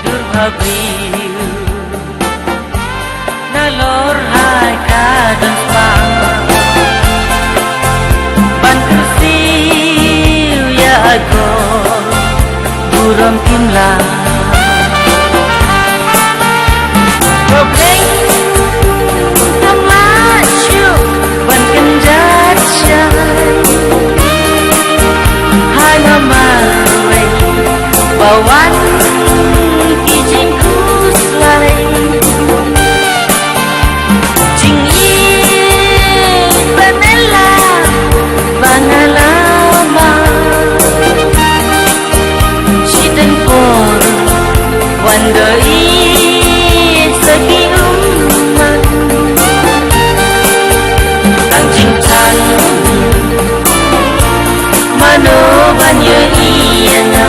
Durhabiu nalor hai kadang pang bantusiu ya ago buram kimla problem tamachu ban kenjat jai hai namai bawan banyo iyana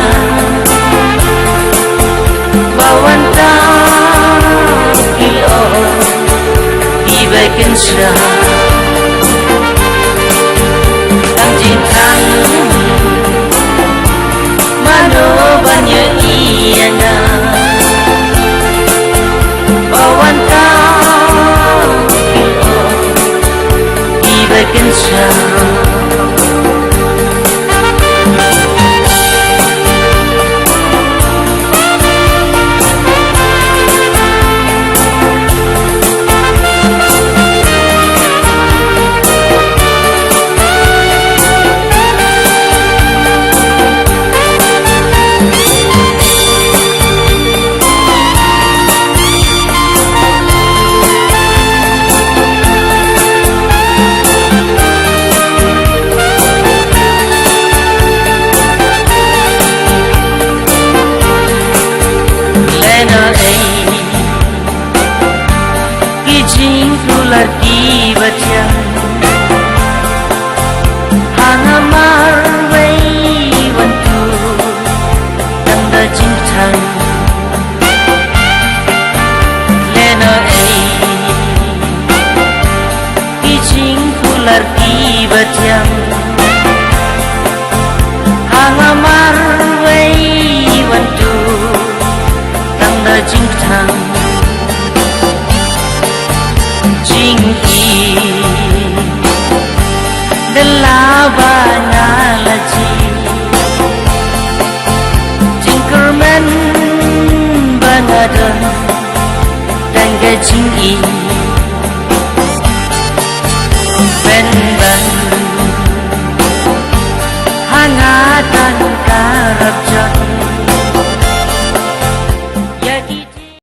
bawanta kilo ibaikin siya ang jintang mano banyo iyana bawanta kilo ibaikin siya lagi baca hana marway wantu tanda cintan lena kijing fular ki baca hana marway wantu tanda cintan Jingki Delabana laji Jingkerman Bangadan Tangga jingki Ben-ban Hangatan kara